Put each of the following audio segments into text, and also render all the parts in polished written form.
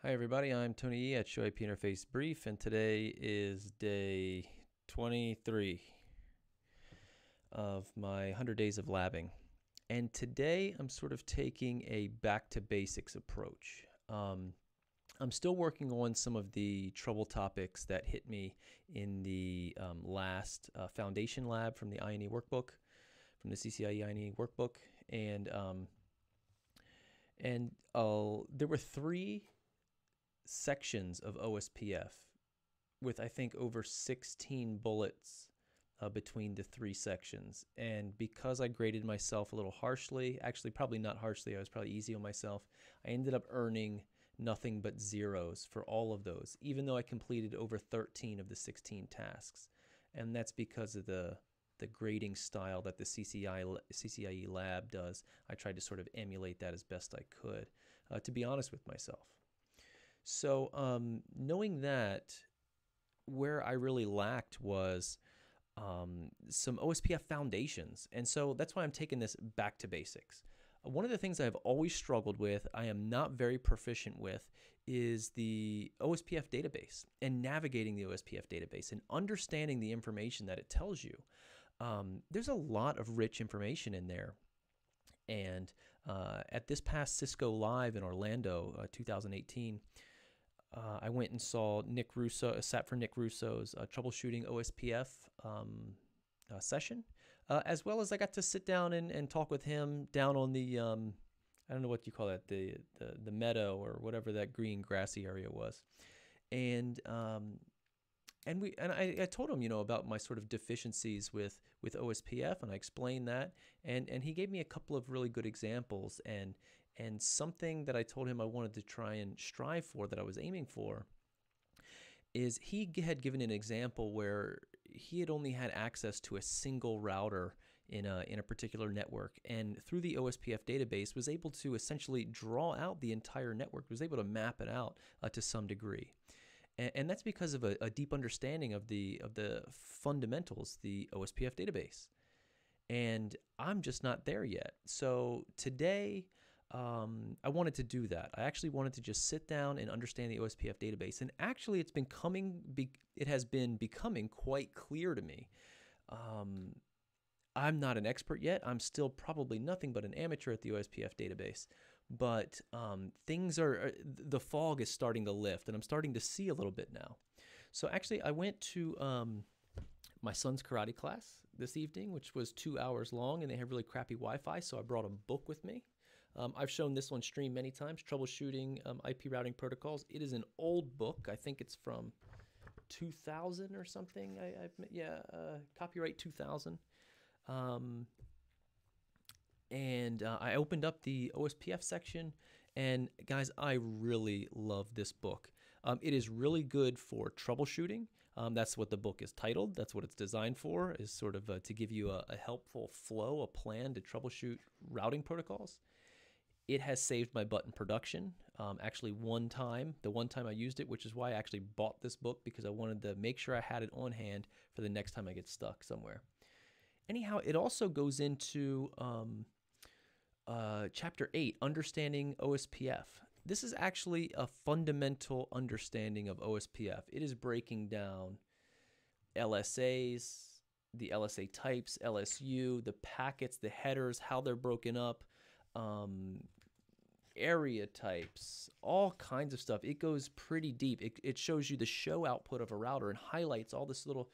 Hi everybody, I'm Tony E at Show IP Interface Brief, and today is day 23 of my 100 days of labbing. And today I'm sort of taking a back to basics approach. I'm still working on some of the trouble topics that hit me in the last foundation lab from the INE workbook, from the CCIE INE workbook, and there were three sections of Ospf with I think over 16 bullets between the three sections. And because I graded myself a little harshly, actually probably not harshly, I was probably easy on myself, I ended up earning nothing but zeros for all of those, even though I completed over 13 of the 16 tasks. And that's because of the grading style that the CCIE lab does. I tried to sort of emulate that as best I could, to be honest with myself. So knowing that, where I really lacked was some Ospf foundations. And so that's why I'm taking this back to basics. One of the things I've always struggled with, I am not very proficient with, is the Ospf database and navigating the Ospf database and understanding the information that it tells you. There's a lot of rich information in there. And at this past Cisco Live in Orlando, 2018, I went and saw Nick Russo, sat for Nick Russo's troubleshooting Ospf session, as well as I got to sit down and talk with him down on the, I don't know what you call that, the meadow or whatever that green grassy area was. And I told him, about my sort of deficiencies with Ospf, and I explained that, and he gave me a couple of really good examples, and something that I told him I wanted to try and strive for, that I was aiming for, is he had given an example where he had only had access to a single router in a particular network, and through the Ospf database was able to essentially draw out the entire network, was able to map it out to some degree. And that's because of a deep understanding of the fundamentals, the Ospf database. And I'm just not there yet. So today, I wanted to do that. I actually wanted to just sit down and understand the Ospf database. And actually, it has been becoming quite clear to me. I'm not an expert yet. I'm still probably nothing but an amateur at the Ospf database. But the fog is starting to lift, and I'm starting to see a little bit now. So actually, I went to my son's karate class this evening, which was 2 hours long, and they have really crappy Wi-Fi, so I brought a book with me. I've shown this on stream many times, Troubleshooting IP Routing Protocols. It is an old book. I think it's from 2000 or something. Copyright 2000. I opened up the Ospf section, and guys, I really love this book. It is really good for troubleshooting. That's what the book is titled. That's what it's designed for, is sort of to give you a helpful flow, a plan to troubleshoot routing protocols. It has saved my butt in production. Actually, the one time I used it, which is why I actually bought this book, because I wanted to make sure I had it on hand for the next time I get stuck somewhere. Anyhow, it also goes into Chapter 8, Understanding Ospf. This is actually a fundamental understanding of Ospf. It is breaking down LSAs, the LSA types, LSU, the packets, the headers, how they're broken up, area types, all kinds of stuff. It goes pretty deep. It shows you the show output of a router and highlights all this little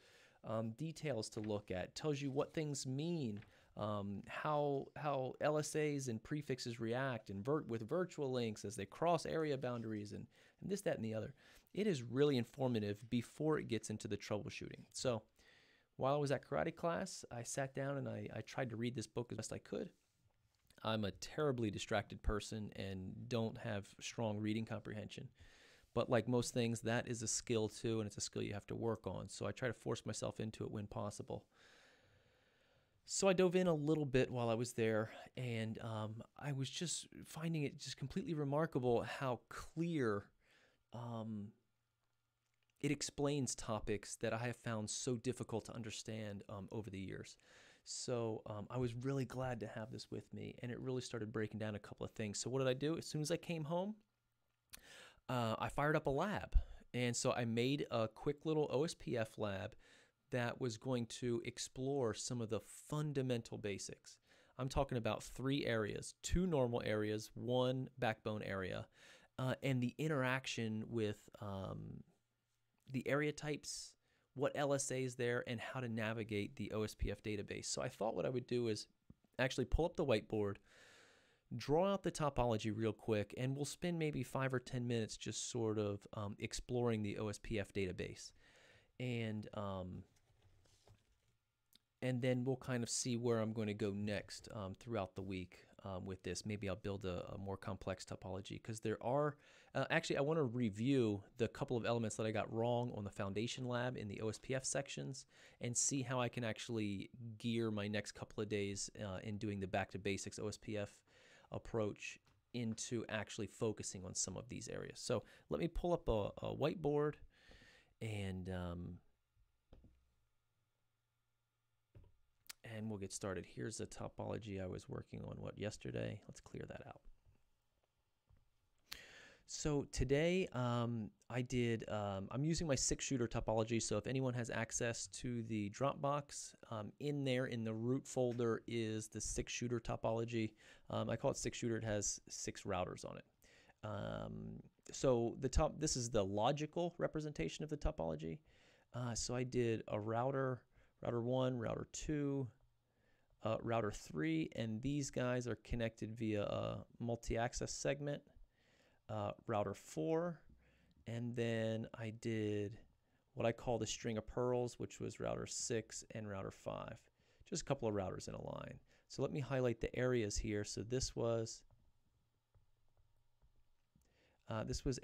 details to look at. It tells you what things mean, how LSAs and prefixes react, and with virtual links as they cross area boundaries, and this, that, and the other. It is really informative before it gets into the troubleshooting. So while I was at karate class, I sat down and I tried to read this book as best I could. I'm a terribly distracted person and don't have strong reading comprehension. But like most things, that is a skill too, and it's a skill you have to work on. So I try to force myself into it when possible. So I dove in a little bit while I was there, and I was just finding it just completely remarkable how clear it explains topics that I have found so difficult to understand over the years. So I was really glad to have this with me, and it really started breaking down a couple of things. So what did I do? As soon as I came home, I fired up a lab. And so I made a quick little OSPF lab that was going to explore some of the fundamental basics. I'm talking about 3 areas, 2 normal areas, 1 backbone area, and the interaction with the area types, what LSA is there, and how to navigate the OSPF database. So I thought what I would do is actually pull up the whiteboard, draw out the topology real quick, and we'll spend maybe 5 or 10 minutes just sort of exploring the OSPF database. And then we'll kind of see where I'm going to go next throughout the week with this. Maybe I'll build a more complex topology, because there are, actually I want to review the couple of elements that I got wrong on the foundation lab in the OSPF sections and see how I can actually gear my next couple of days in doing the back to basics OSPF approach into actually focusing on some of these areas. So let me pull up a whiteboard and we'll get started. Here's the topology I was working on, yesterday? Let's clear that out. So today I'm using my 6-shooter topology, so if anyone has access to the Dropbox, in there in the root folder is the 6-shooter topology. I call it 6-shooter, it has 6 routers on it. So this is the logical representation of the topology. So I did a router 1, router 2, router 3, and these guys are connected via a multi-access segment. Router 4, and then I did what I call the string of pearls, which was router 6 and router 5. Just a couple of routers in a line. So let me highlight the areas here. So this was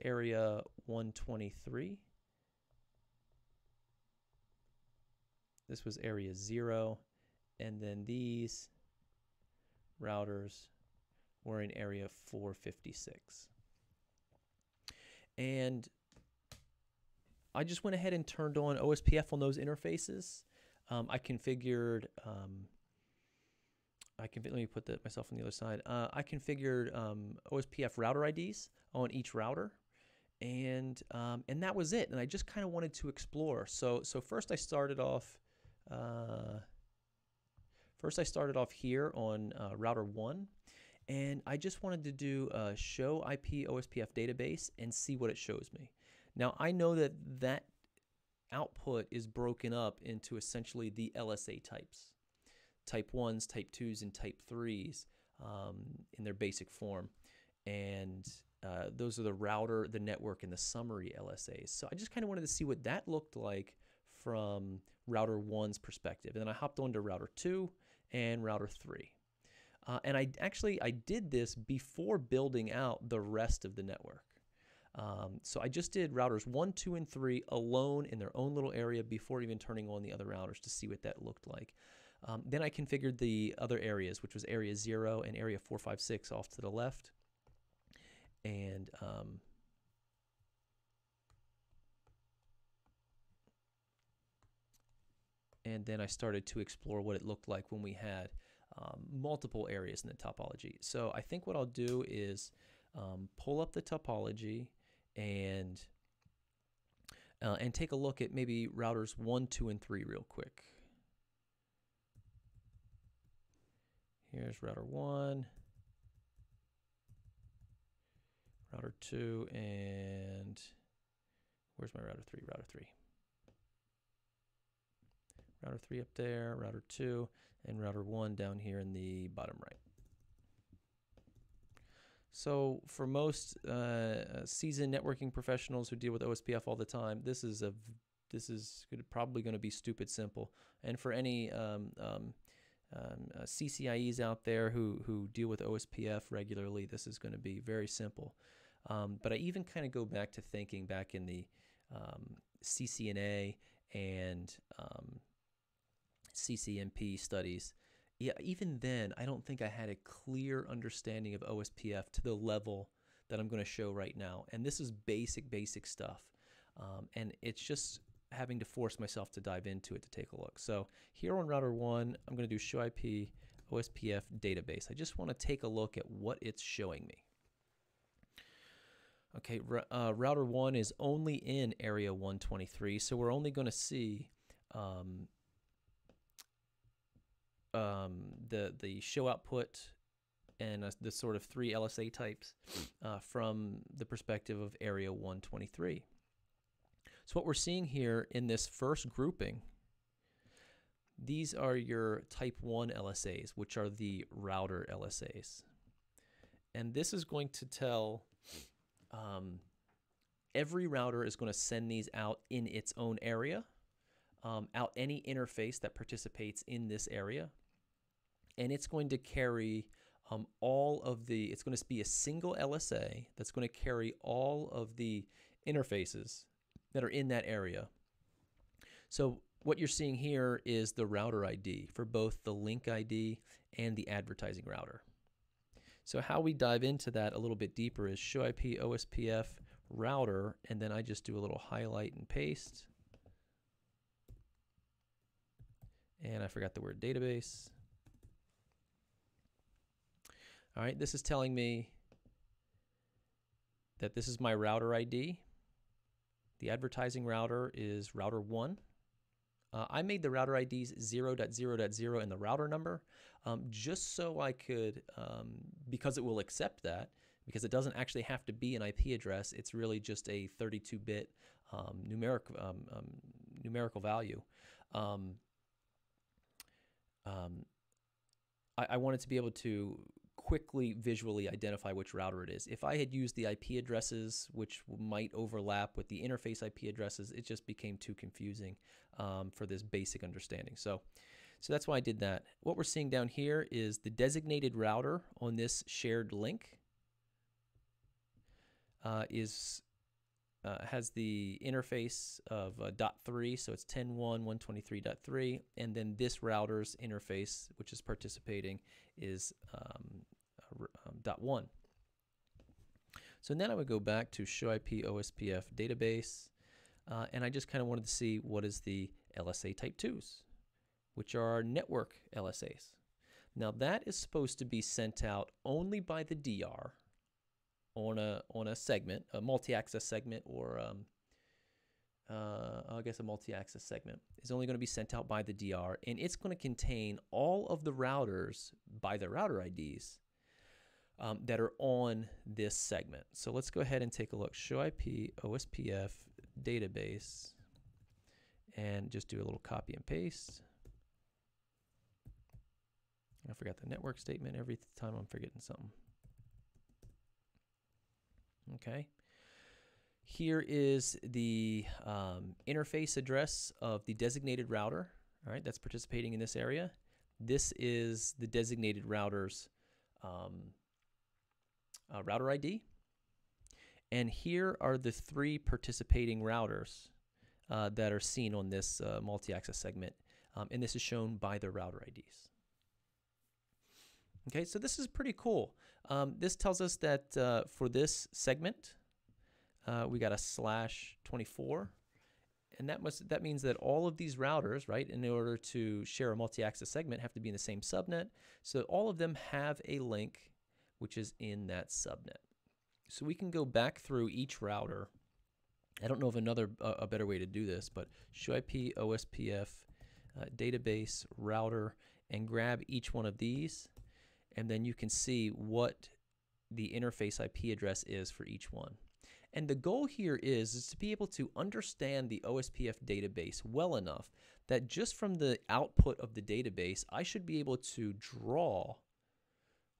area 123. This was area 0, and then these routers were in area 456. And I just went ahead and turned on OSPF on those interfaces. I configured, let me put myself on the other side. I configured OSPF router IDs on each router, and that was it. And I just kind of wanted to explore. So first I started off. Here on router 1. And I just wanted to do a show IP OSPF database and see what it shows me. Now I know that output is broken up into essentially the LSA types. Type 1s, Type 2s, and Type 3s in their basic form. And those are the router, the network, and the summary LSAs. So I just kind of wanted to see what that looked like from router 1's perspective. And then I hopped on to router 2 and router 3. And I did this before building out the rest of the network. So I just did routers 1, 2, and 3 alone in their own little area before even turning on the other routers to see what that looked like. Then I configured the other areas, which was area 0 and area 456 off to the left. And then I started to explore what it looked like when we had multiple areas in the topology. So I think what I'll do is pull up the topology and take a look at maybe routers 1, 2, and 3 real quick. Here's router 1, router 2, and where's my router 3? Router 3. Router 3 up there, router 2, and router 1 down here in the bottom right. So for most seasoned networking professionals who deal with OSPF all the time, this is probably going to be stupid simple. And for any CCIEs out there who deal with OSPF regularly, this is going to be very simple. But I even kind of go back to thinking back in the CCNA and CCNP studies. Yeah, even then, I don't think I had a clear understanding of OSPF to the level that I'm going to show right now. And this is basic stuff. And it's just having to force myself to dive into it to take a look. So here on router 1, I'm going to do show IP OSPF database. I just want to take a look at what it's showing me. Okay, router 1 is only in area 123, so we're only going to see the show output and the sort of 3 LSA types from the perspective of area 123. So what we're seeing here in this first grouping, these are your type 1 LSAs, which are the router LSAs. And this is going to tell every router is going to send these out in its own area, out any interface that participates in this area. And it's going to carry all of the, it's going to be a single LSA that's going to carry all of the interfaces that are in that area. So what you're seeing here is the router ID for both the link ID and the advertising router. So how we dive into that a little bit deeper is show IP OSPF router, and then I just do a little highlight and paste. And I forgot the word database. All right, this is telling me that this is my router ID. The advertising router is router 1. I made the router IDs 0.0.0 and the router number just so I could, because it will accept that, because it doesn't actually have to be an IP address, it's really just a 32-bit numerical value. I wanted to be able to quickly visually identify which router it is. If I had used the IP addresses, which might overlap with the interface IP addresses, it just became too confusing for this basic understanding. So that's why I did that. What we're seeing down here is the designated router on this shared link has the interface of .3, so it's 10.1.123.3, and then this router's interface, which is participating, is .1. So then I would go back to show IP OSPF database, and I just kind of wanted to see what is the LSA type 2s, which are our network LSAs. Now that is supposed to be sent out only by the DR on a segment, a multi-access segment, or I guess a multi-access segment is only going to be sent out by the DR, and it's going to contain all of the routers by their router IDs that are on this segment. So let's go ahead and take a look. Show IP OSPF database, and just do a little copy and paste. I forgot the network statement every time I'm forgetting something. Okay. Here is the interface address of the designated router, all right, that's participating in this area. This is the designated router's router ID. And here are the 3 participating routers that are seen on this multi-access segment. And this is shown by their router IDs. Okay, so this is pretty cool. This tells us that for this segment, we got a /24, and that means that all of these routers, right, in order to share a multi-access segment, have to be in the same subnet. So all of them have a link which is in that subnet. So we can go back through each router. I don't know of a better way to do this, but show IP OSPF database router, and grab each one of these, and then you can see what the interface IP address is for each one. And the goal here is to be able to understand the OSPF database well enough that just from the output of the database, I should be able to draw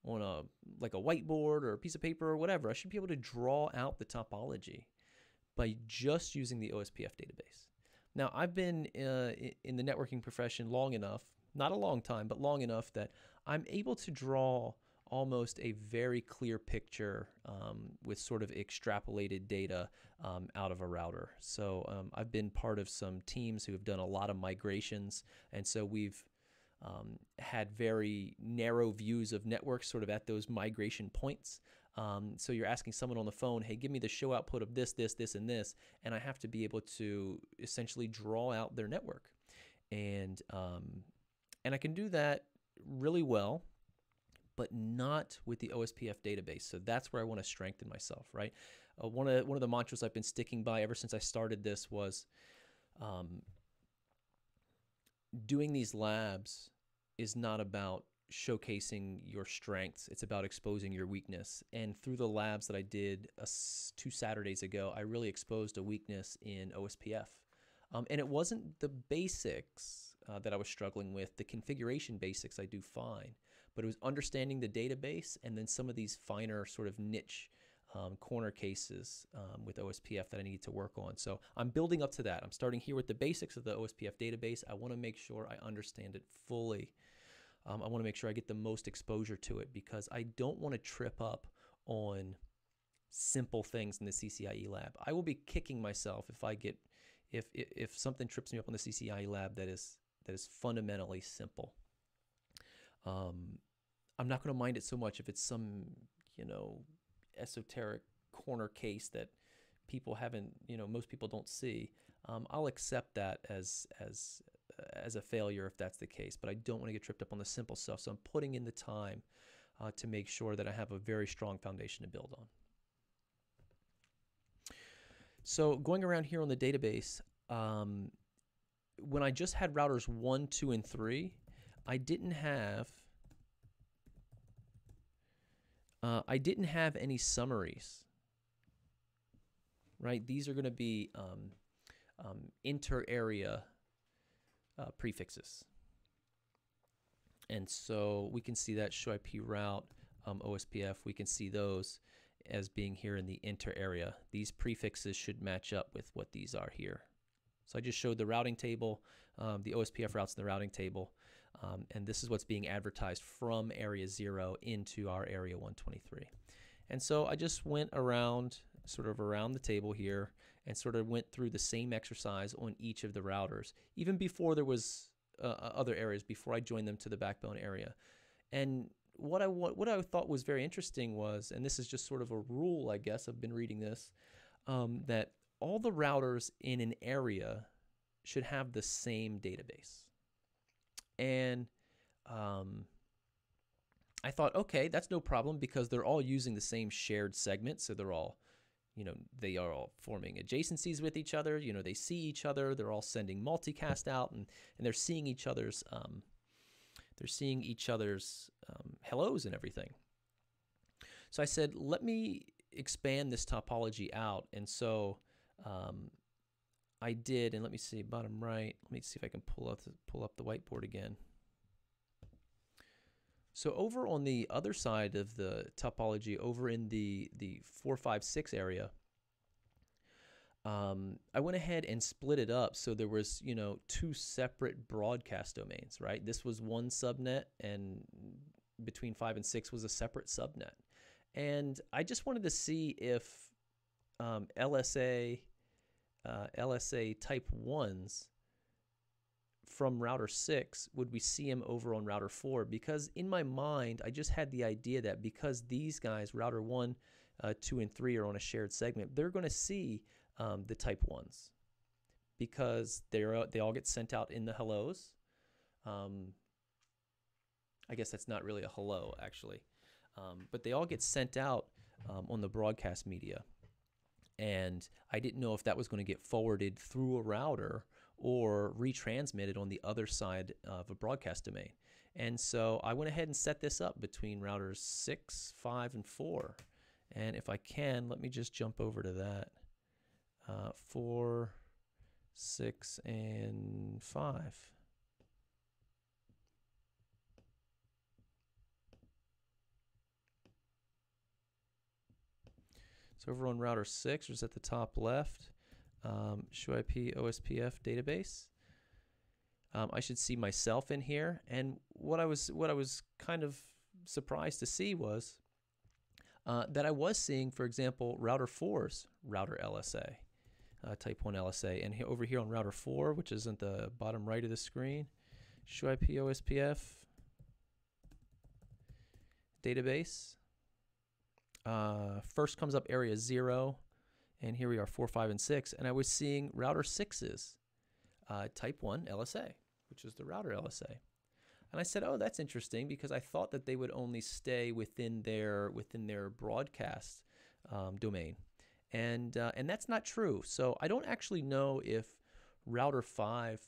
on like a whiteboard or a piece of paper or whatever. I should be able to draw out the topology by just using the OSPF database. Now, I've been in the networking profession long enough, not a long time, but long enough that I'm able to draw almost a very clear picture with sort of extrapolated data out of a router. So I've been part of some teams who have done a lot of migrations, and so we've had very narrow views of networks sort of at those migration points. So you're asking someone on the phone, hey, give me the show output of this, this, this, and this, and I have to be able to essentially draw out their network. And I can do that really well but not with the OSPF database. So that's where I want to strengthen myself, right? One of the mantras I've been sticking by ever since I started this was doing these labs is not about showcasing your strengths. It's about exposing your weakness. And through the labs that I did 2 Saturdays ago, I really exposed a weakness in OSPF. And it wasn't the basics that I was struggling with. The configuration basics I do fine. But it was understanding the database and then some of these finer sort of niche corner cases with OSPF that I need to work on. So I'm building up to that. I'm starting here with the basics of the OSPF database. I want to make sure I understand it fully. I want to make sure I get the most exposure to it because I don't want to trip up on simple things in the CCIE lab. I will be kicking myself if something trips me up on the CCIE lab that is fundamentally simple. I'm not going to mind it so much if it's some, esoteric corner case that people haven't, most people don't see. I'll accept that as a failure if that's the case, but I don't want to get tripped up on the simple stuff. So I'm putting in the time to make sure that I have a very strong foundation to build on. So going around here on the database, when I just had routers 1, 2, and 3, I didn't have any summaries, right? These are going to be inter-area prefixes. And so we can see that show IP route, OSPF, we can see those as being here in the inter-area. These prefixes should match up with what these are here. So I just showed the routing table, the OSPF routes in the routing table, and this is what's being advertised from area 0 into our area 123. And so I just went around, sort of around the table here, and sort of went through the same exercise on each of the routers, even before there was other areas, before I joined them to the backbone area. And what I thought was very interesting was, and this is just sort of a rule, I guess, I've been reading this, that all the routers in an area should have the same database. And I thought, okay, that's no problem because they're all using the same shared segment. So they're all, they are all forming adjacencies with each other. They see each other. They're all sending multicast out, and they're seeing each other's hellos and everything. So I said, let me expand this topology out. And so I did, and let me see, bottom right. Let me see if I can pull up the whiteboard again. So over on the other side of the topology, over in the 456 area, I went ahead and split it up so there was, 2 separate broadcast domains, right? This was one subnet, and between 5 and 6 was a separate subnet. And I just wanted to see if LSA type 1s from router 6, would we see them over on router 4? Because in my mind, I just had the idea that because these guys, router 1, 2, and 3 are on a shared segment, they're going to see the type 1s because they all get sent out in the hellos. I guess that's not really a hello, actually. But they all get sent out on the broadcast media. And I didn't know if that was going to get forwarded through a router or retransmitted on the other side of a broadcast domain. And so I went ahead and set this up between routers 6, 5, and 4. And if I can, let me just jump over to that. 4, 6, and 5. So over on router 6, just at the top left, show IP OSPF database. I should see myself in here, and what I was kind of surprised to see was that I was seeing, for example, router 4's router LSA, type 1 LSA, and over here on router 4, which is at the bottom right of the screen, show IP OSPF database. First comes up area 0, and here we are 4, 5, and 6, and I was seeing router 6's type 1 LSA, which is the router LSA. And I said, oh, that's interesting, because I thought that they would only stay within their broadcast domain. And that's not true. So I don't actually know if router 5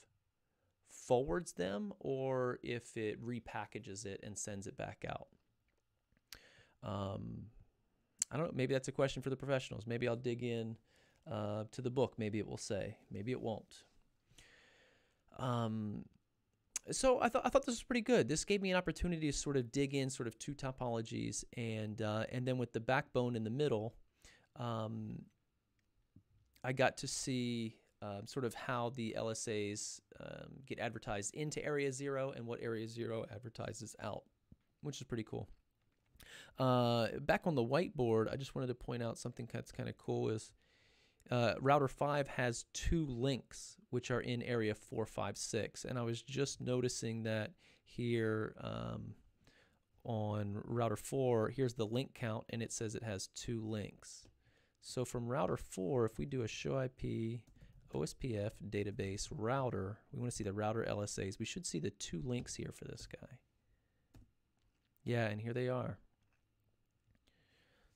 forwards them or if it repackages it and sends it back out. I don't know. Maybe that's a question for the professionals. Maybe I'll dig in to the book. Maybe it will say. Maybe it won't. So I thought this was pretty good. This gave me an opportunity to sort of dig in sort of two topologies, and then with the backbone in the middle, I got to see sort of how the LSAs get advertised into Area 0 and what Area 0 advertises out, which is pretty cool. Back on the whiteboard, I just wanted to point out something that's kind of cool is router 5 has 2 links which are in area 456, and I was just noticing that here on router 4, here's the link count, and it says it has 2 links. So from router 4, if we do a show IP OSPF database router, we want to see the router LSAs. We should see the 2 links here for this guy. Yeah, and here they are.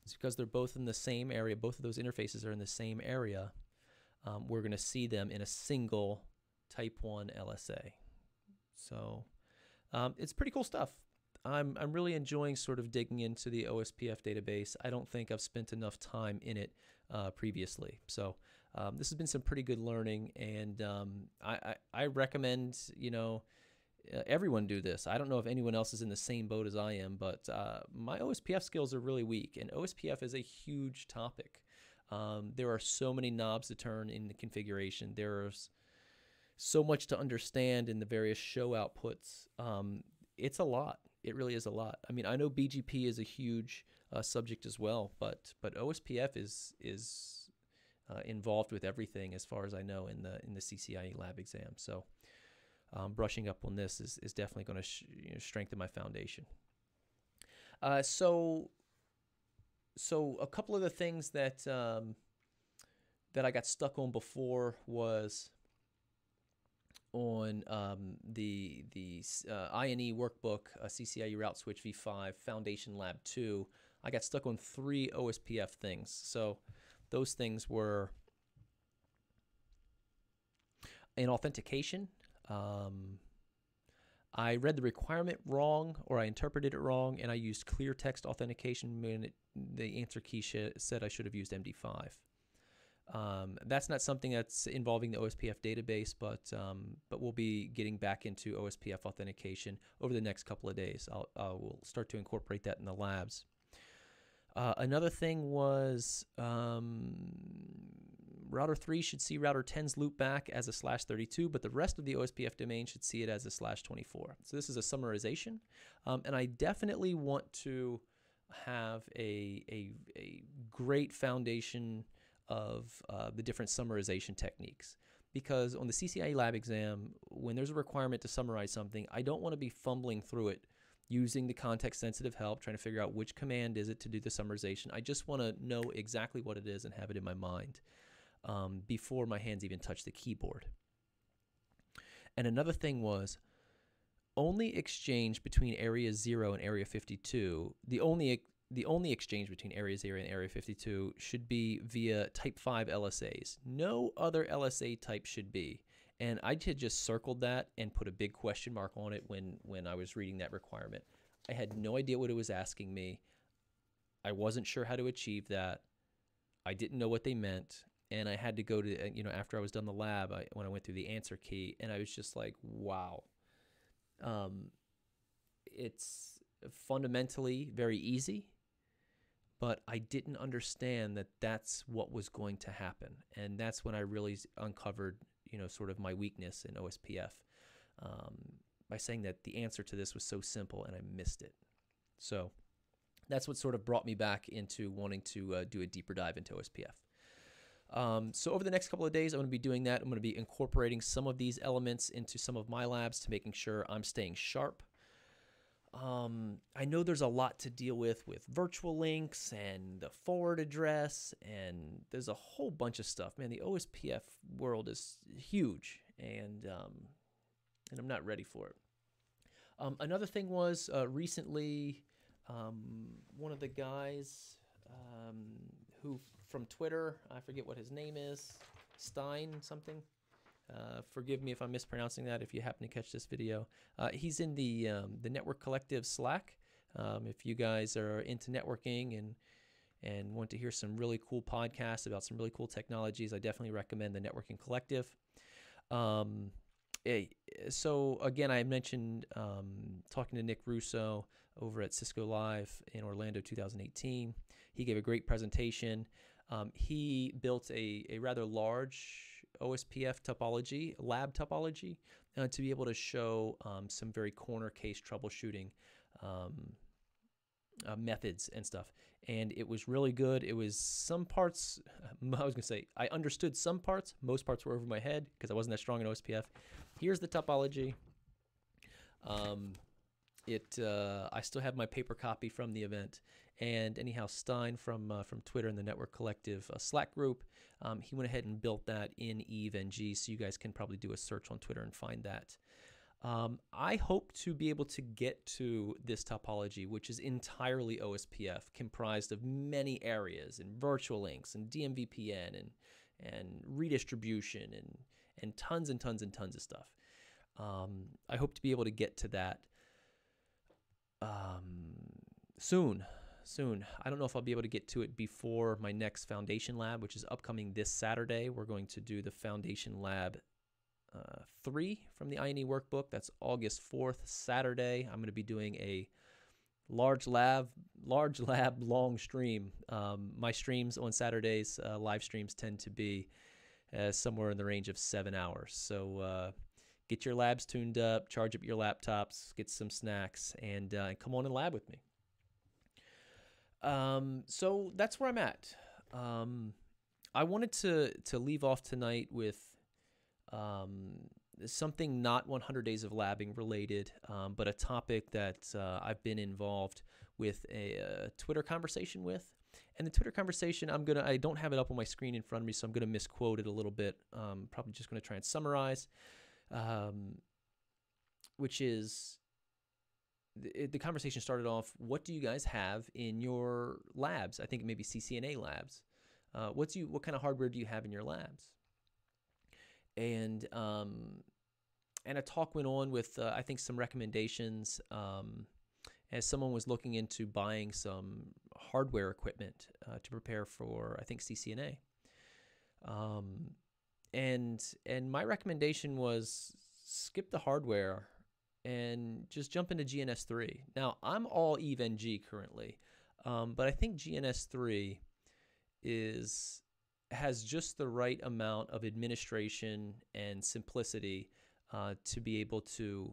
It's because they're both in the same area. Both of those interfaces are in the same area. We're going to see them in a single type 1 LSA. So it's pretty cool stuff. I'm really enjoying sort of digging into the OSPF database. I don't think I've spent enough time in it previously. So this has been some pretty good learning, and I recommend, everyone do this. I don't know if anyone else is in the same boat as I am, but my OSPF skills are really weak, and OSPF is a huge topic. There are so many knobs to turn in the configuration. There's so much to understand in the various show outputs. It's a lot. It really is a lot. I mean, I know BGP is a huge subject as well, but OSPF is involved with everything as far as I know in the CCIE lab exam. So brushing up on this is definitely going to strengthen my foundation. So a couple of the things that that I got stuck on before was on the INE workbook, CCIE Route Switch v5 Foundation Lab 2. I got stuck on 3 OSPF things. So those things were in authentication. I read the requirement wrong, or I interpreted it wrong, and I used clear text authentication when the answer key said I should have used MD5. That's not something that's involving the OSPF database, but we'll be getting back into OSPF authentication over the next couple of days. We'll start to incorporate that in the labs. Another thing was router 3 should see router 10's loopback as a /32, but the rest of the OSPF domain should see it as a /24. So this is a summarization, and I definitely want to have a great foundation of the different summarization techniques, because on the CCIE lab exam, when there's a requirement to summarize something, I don't want to be fumbling through it using the context-sensitive help, trying to figure out which command is it to do the summarization. I just want to know exactly what it is and have it in my mind before my hands even touch the keyboard. And another thing was only exchange between Area 0 and Area 52, the only exchange between Area 0 and Area 52 should be via Type 5 LSAs. No other LSA type should be. And I had just circled that and put a big question mark on it when I was reading that requirement. I had no idea what it was asking me. I wasn't sure how to achieve that. I didn't know what they meant. And I had to go to, after I was done the lab, when I went through the answer key, and I was just like, wow. It's fundamentally very easy, but I didn't understand that that's what was going to happen. And that's when I really uncovered, sort of my weakness in OSPF by saying that the answer to this was so simple and I missed it. So that's what sort of brought me back into wanting to do a deeper dive into OSPF. So over the next couple of days, I'm going to be doing that. I'm going to be incorporating some of these elements into some of my labs to making sure I'm staying sharp. I know there's a lot to deal with virtual links and the forward address, and there's a whole bunch of stuff. Man, the OSPF world is huge, and I'm not ready for it. Another thing was recently one of the guys who from Twitter, I forget what his name is, Stein something. Forgive me if I'm mispronouncing that if you happen to catch this video. He's in the Network Collective Slack. If you guys are into networking and want to hear some really cool podcasts about some really cool technologies, I definitely recommend the Networking Collective. So again, I mentioned talking to Nick Russo over at Cisco Live in Orlando 2018. He gave a great presentation. He built a rather large OSPF topology, lab topology, to be able to show some very corner case troubleshooting methods and stuff. And it was really good. It was some parts, I was going to say, I understood some parts. Most parts were over my head because I wasn't that strong in OSPF. Here's the topology. I still have my paper copy from the event. And anyhow, Stein from Twitter and the Network Collective Slack group, he went ahead and built that in EVE-NG, so you guys can probably do a search on Twitter and find that. I hope to be able to get to this topology, which is entirely OSPF, comprised of many areas and virtual links and DMVPN and redistribution and tons and tons and tons of stuff. I hope to be able to get to that soon. I don't know if I'll be able to get to it before my next Foundation Lab, which is upcoming this Saturday. We're going to do the Foundation Lab 3 from the INE workbook. That's August 4th, Saturday. I'm going to be doing a large lab, long stream. My streams on Saturdays, live streams tend to be somewhere in the range of 7 hours. So get your labs tuned up, charge up your laptops, get some snacks, and come on and lab with me. So that's where I'm at. I wanted to leave off tonight with something not 100 Days of Labbing related, but a topic that I've been involved with a Twitter conversation with. And the Twitter conversation, I don't have it up on my screen in front of me, so I'm going to misquote it a little bit. Probably just going to try and summarize, which is the conversation started off, what do you guys have in your labs? I think it may be CCNA labs. What kind of hardware do you have in your labs? And a talk went on with, I think, some recommendations as someone was looking into buying some hardware equipment to prepare for, I think, CCNA. And my recommendation was skip the hardware and just jump into GNS3. Now, I'm all EVE-NG currently, but I think GNS3 has just the right amount of administration and simplicity to be able to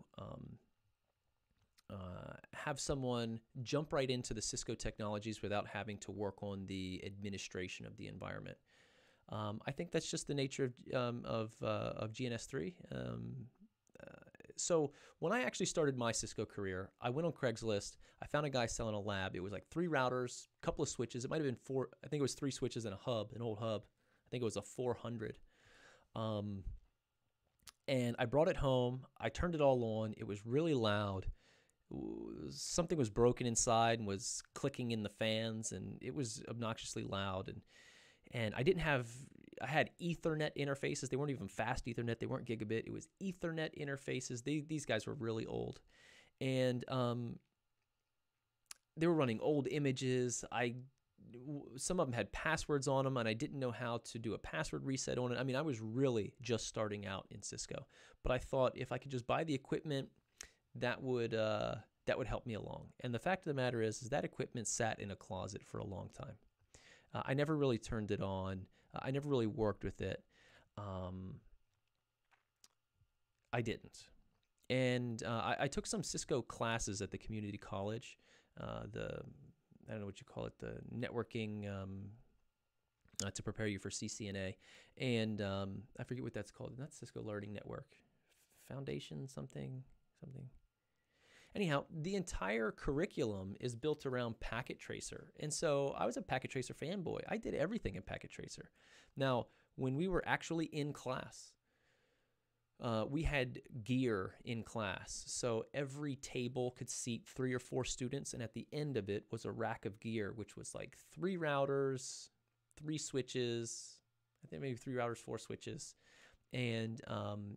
have someone jump right into the Cisco technologies without having to work on the administration of the environment. I think that's just the nature of GNS3. So when I actually started my Cisco career, I went on Craigslist. I found a guy selling a lab. It was like 3 routers, a couple of switches. It might have been 4. I think it was 3 switches and a hub, an old hub. I think it was a 400. And I brought it home. I turned it all on. It was really loud. Something was broken inside and was clicking in the fans, and it was obnoxiously loud. And I had Ethernet interfaces. They weren't even fast Ethernet. They weren't gigabit. It was Ethernet interfaces. These guys were really old. And they were running old images. Some of them had passwords on them, and I didn't know how to do a password reset on it. I mean, I was really just starting out in Cisco. But I thought if I could just buy the equipment, that would help me along. And the fact of the matter is that equipment sat in a closet for a long time. I never really turned it on. I never really worked with it. I didn't. And I took some Cisco classes at the community college. I don't know what you call it, the networking to prepare you for CCNA. And I forget what that's called. Not Cisco Learning Network. Foundation something. Anyhow, the entire curriculum is built around Packet Tracer. And so I was a Packet Tracer fanboy. I did everything in Packet Tracer. Now, when we were actually in class, we had gear in class. So every table could seat 3 or 4 students, and at the end of it was a rack of gear, which was like 3 routers, 3 switches, I think maybe 3 routers, 4 switches, and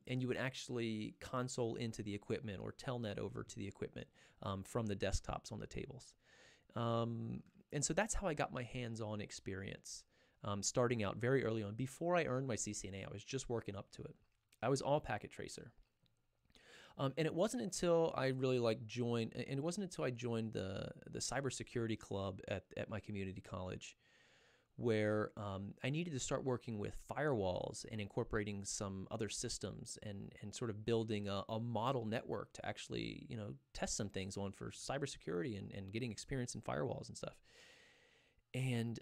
you would actually console into the equipment or telnet over to the equipment from the desktops on the tables. And so that's how I got my hands-on experience, starting out very early on. Before I earned my CCNA, I was just working up to it. I was all packet tracer. And it wasn't until I really joined the cybersecurity club at my community college, where I needed to start working with firewalls and incorporating some other systems and sort of building a model network to actually, test some things on for cybersecurity and getting experience in firewalls and stuff. And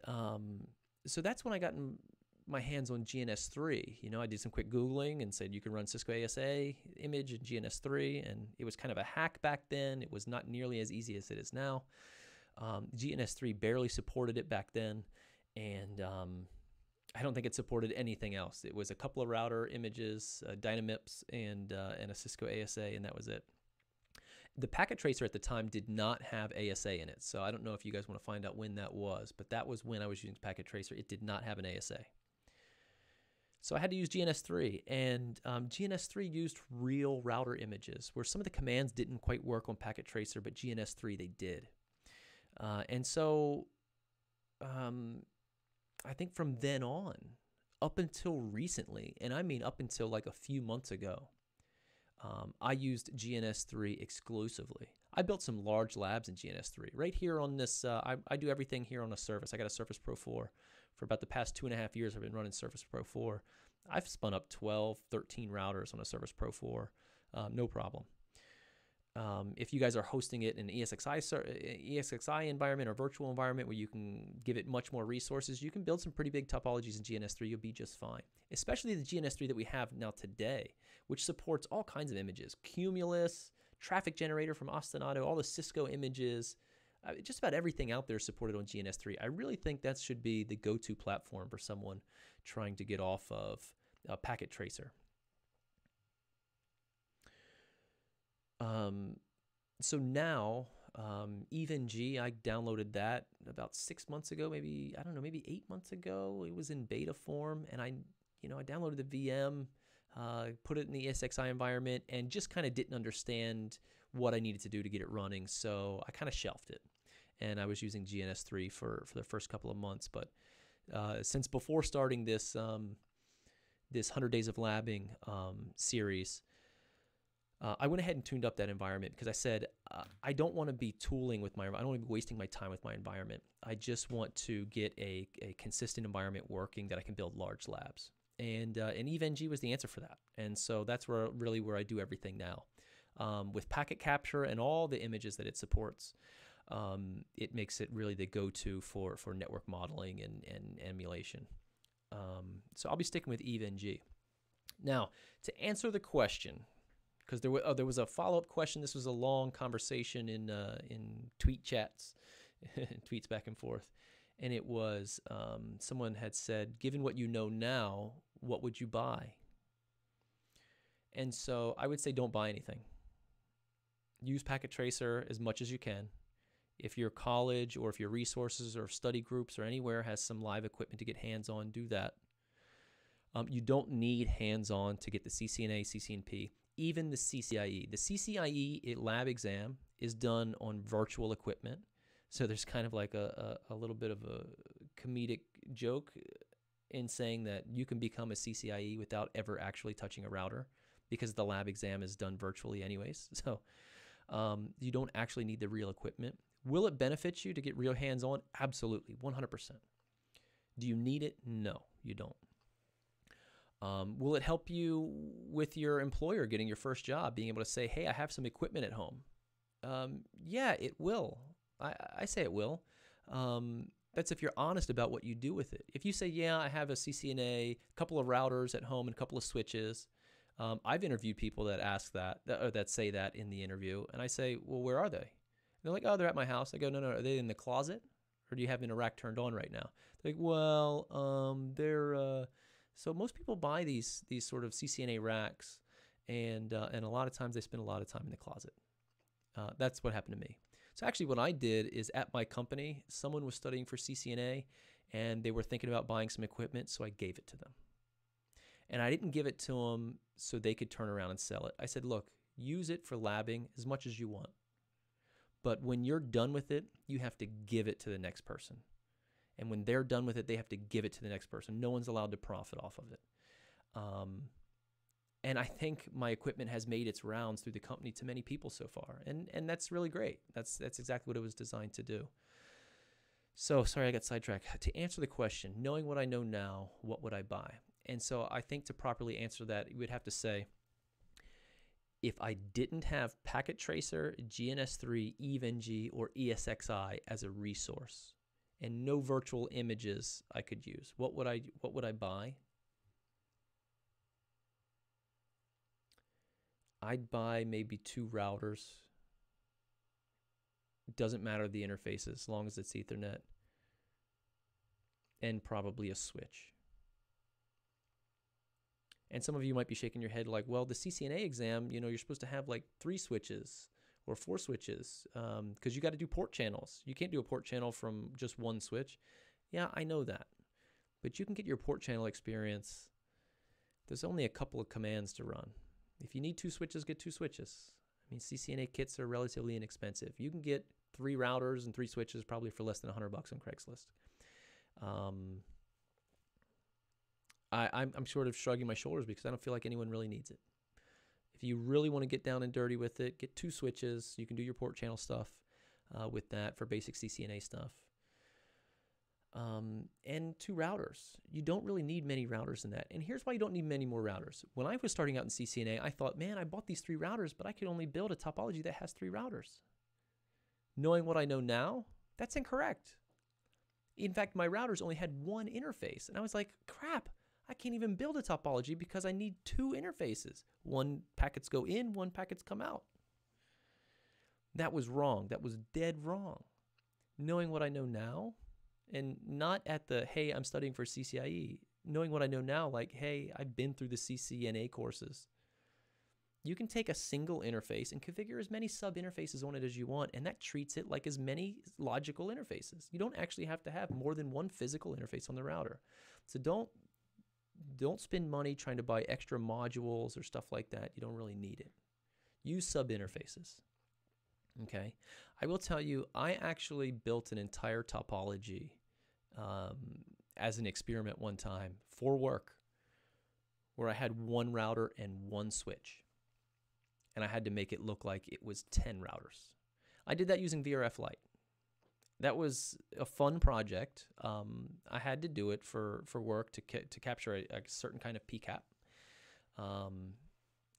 so that's when I got my hands on GNS3. I did some quick Googling and said you can run Cisco ASA image in GNS3, and it was kind of a hack back then. It was not nearly as easy as it is now. GNS3 barely supported it back then, and I don't think it supported anything else. It was a couple of router images, Dynamips, and a Cisco ASA, and that was it. The packet tracer at the time did not have ASA in it, so I don't know if you guys want to find out when that was, but that was when I was using packet tracer. It did not have an ASA. So I had to use GNS3, and GNS3 used real router images, where some of the commands didn't quite work on packet tracer, but GNS3 they did. And so I think from then on, up until recently, and I mean up until like a few months ago, I used GNS3 exclusively. I built some large labs in GNS3. Right here on this, I do everything here on a Surface. I got a Surface Pro 4. For about the past 2.5 years, I've been running Surface Pro 4. I've spun up 12, 13 routers on a Surface Pro 4, no problem. If you guys are hosting it in an ESXi environment or virtual environment where you can give it much more resources, you can build some pretty big topologies in GNS3. You'll be just fine, especially the GNS3 that we have now today, which supports all kinds of images, Cumulus, traffic generator from Ostinato, all the Cisco images. Just about everything out there is supported on GNS3. I really think that should be the go-to platform for someone trying to get off of packet tracer. So now, EvenG, I downloaded that about 6 months ago, maybe 8 months ago. It was in beta form, and I downloaded the VM, put it in the ESXi environment, and just kind of didn't understand what I needed to do to get it running, so I kind of shelved it. And I was using GNS3 for the first couple of months, but since before starting this 100 Days of Labbing series, I went ahead and tuned up that environment because I said, I don't want to be tooling with I don't want to be wasting my time with my environment. I just want to get a consistent environment working that I can build large labs. And EvenG was the answer for that. And so that's where I do everything now. With packet capture and all the images that it supports, it makes it really the go-to for network modeling and emulation. So I'll be sticking with EvenG. Now, to answer the question, because there was a follow-up question. This was a long conversation in tweet chats, tweets back and forth, and it was someone had said, given what you know now, what would you buy? And so I would say don't buy anything. Use packet tracer as much as you can. If your college or if your resources or study groups or anywhere has some live equipment to get hands-on, do that. You don't need hands-on to get the CCNA, CCNP, even the CCIE. The CCIE lab exam is done on virtual equipment. So there's kind of like a little bit of a comedic joke in saying that you can become a CCIE without ever actually touching a router because the lab exam is done virtually anyways. So you don't actually need the real equipment. Will it benefit you to get real hands-on? Absolutely, 100%. Do you need it? No, you don't. Will it help you with your employer getting your first job, being able to say, hey, I have some equipment at home? Yeah, it will. I say it will. That's if you're honest about what you do with it. If you say, yeah, I have a CCNA, a couple of routers at home, and a couple of switches. I've interviewed people that ask that say that in the interview, and I say, well, where are they? And they're like, oh, they're at my house. I go, no, are they in the closet? Or do you have them in a rack turned on right now? They're like, well, they're... So most people buy these sort of CCNA racks, and a lot of times they spend a lot of time in the closet. That's what happened to me. So actually what I did is at my company, someone was studying for CCNA, and they were thinking about buying some equipment, so I gave it to them. And I didn't give it to them so they could turn around and sell it. I said, look, use it for labbing as much as you want. But when you're done with it, you have to give it to the next person. And when they're done with it, they have to give it to the next person. No one's allowed to profit off of it. And I think my equipment has made its rounds through the company to many people so far. And that's really great. That's exactly what it was designed to do. So, sorry, I got sidetracked. To answer the question, knowing what I know now, what would I buy? And so I think to properly answer that, you would have to say, if I didn't have Packet Tracer, GNS3, EVE-NG, or ESXi as a resource, and no virtual images I could use, what would I buy? I'd buy maybe 2 routers. It doesn't matter the interfaces as long as it's Ethernet, and probably a switch. And some of you might be shaking your head like, well, the CCNA exam, you know, you're supposed to have like 3 switches or 4 switches because you got to do port channels. You can't do a port channel from just one switch. Yeah, I know that. But you can get your port channel experience. There's only a couple of commands to run. If you need 2 switches, get 2 switches. I mean, CCNA kits are relatively inexpensive. You can get 3 routers and 3 switches probably for less than $100 on Craigslist. I'm sort of shrugging my shoulders because I don't feel like anyone really needs it. If you really want to get down and dirty with it, get 2 switches. You can do your port channel stuff with that for basic CCNA stuff. And 2 routers. You don't really need many routers in that. And here's why you don't need many more routers. When I was starting out in CCNA, I thought, man, I bought these 3 routers, but I could only build a topology that has 3 routers. Knowing what I know now, that's incorrect. In fact, my routers only had 1 interface. And I was like, crap, I can't even build a topology because I need 2 interfaces. 1 packets go in, 1 packets come out. That was wrong. That was dead wrong. Knowing what I know now, and not at the, hey, I'm studying for CCIE, knowing what I know now, like, hey, I've been through the CCNA courses. You can take a single interface and configure as many sub-interfaces on it as you want, and that treats it like as many logical interfaces. You don't actually have to have more than 1 physical interface on the router. So don't spend money trying to buy extra modules or stuff like that. You don't really need it. Use sub-interfaces. Okay, I will tell you, I actually built an entire topology as an experiment one time for work where I had 1 router and 1 switch. And I had to make it look like it was 10 routers. I did that using VRF Lite. That was a fun project. I had to do it for work to capture a certain kind of PCAP.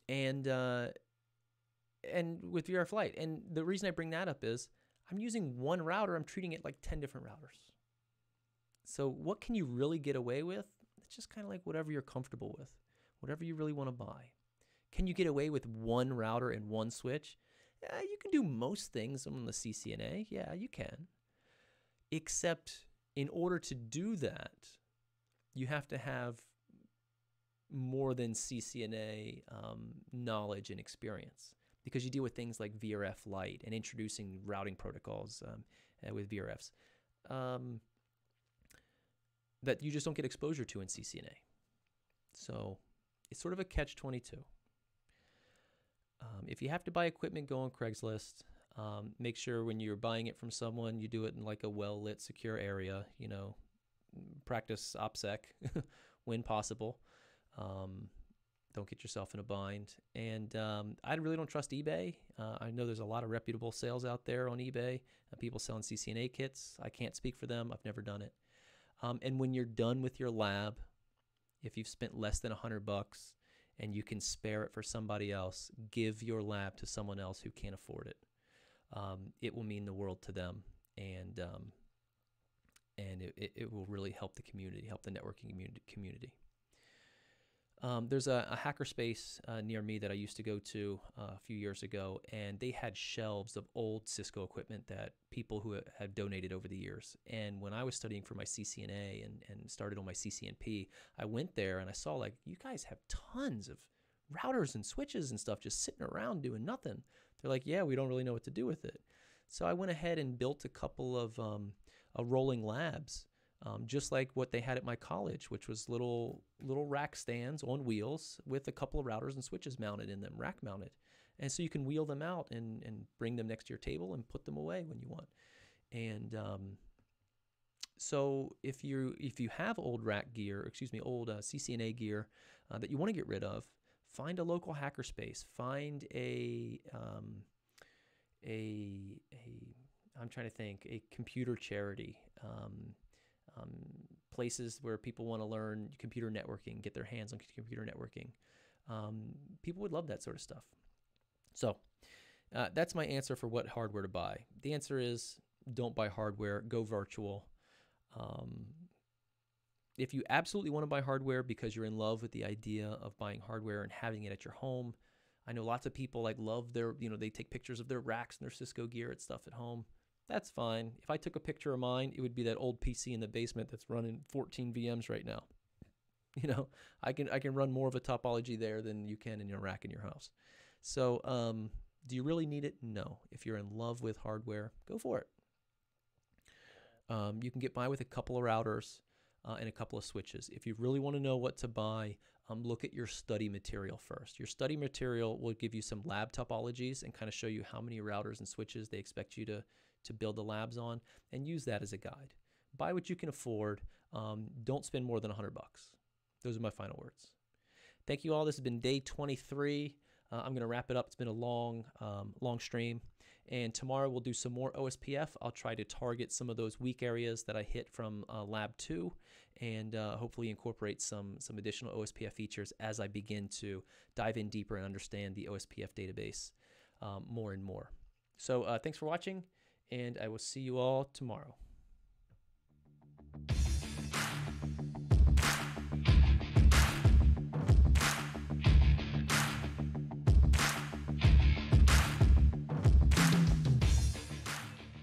And with VRF Lite. And the reason I bring that up is I'm using 1 router. I'm treating it like 10 different routers. So what can you really get away with? It's just kind of like whatever you're comfortable with, whatever you really want to buy. Can you get away with 1 router and 1 switch? You can do most things on the CCNA. Yeah, you can. Except in order to do that, you have to have more than CCNA knowledge and experience, because you deal with things like VRF Lite and introducing routing protocols with VRFs that you just don't get exposure to in CCNA. So it's sort of a catch-22. If you have to buy equipment, go on Craigslist. Make sure when you're buying it from someone, you do it in like a well-lit, secure area. You know, practice OPSEC when possible. Don't get yourself in a bind. And I really don't trust eBay. I know there's a lot of reputable sales out there on eBay. People selling CCNA kits. I can't speak for them. I've never done it. And when you're done with your lab, if you've spent less than $100 and you can spare it for somebody else, give your lab to someone else who can't afford it. It will mean the world to them, and it will really help the community, help the networking community. There's a hackerspace near me that I used to go to a few years ago, and they had shelves of old Cisco equipment that people who had donated over the years. And when I was studying for my CCNA and started on my CCNP, I went there and I saw, like, you guys have tons of routers and switches and stuff just sitting around doing nothing. They're like, yeah, we don't really know what to do with it. So I went ahead and built a couple of rolling labs, just like what they had at my college, which was little rack stands on wheels with a couple of routers and switches mounted in them, rack mounted. And so you can wheel them out and bring them next to your table and put them away when you want. And so if you have old rack gear, old CCNA gear that you want to get rid of, find a local hackerspace. Find I'm trying to think, a computer charity, places where people want to learn computer networking, get their hands on computer networking. People would love that sort of stuff. So that's my answer for what hardware to buy. The answer is don't buy hardware, go virtual. If you absolutely want to buy hardware because you're in love with the idea of buying hardware and having it at your home, I know lots of people like love their, they take pictures of their racks and their Cisco gear and stuff at home. That's fine. If I took a picture of mine, it would be that old PC in the basement that's running 14 VMs right now. I can run more of a topology there than you can in your rack in your house. So do you really need it? No. If you're in love with hardware, go for it. You can get by with a couple of routers and a couple of switches. If you really want to know what to buy, look at your study material first. Your study material will give you some lab topologies and kind of show you how many routers and switches they expect you to build the labs on, and use that as a guide. Buy what you can afford. Don't spend more than $100. Those are my final words. Thank you all. This has been day 23. I'm going to wrap it up. It's been a long stream. And tomorrow we'll do some more OSPF. I'll try to target some of those weak areas that I hit from Lab 2 and hopefully incorporate some additional OSPF features as I begin to dive in deeper and understand the OSPF database more and more. So thanks for watching, and I will see you all tomorrow.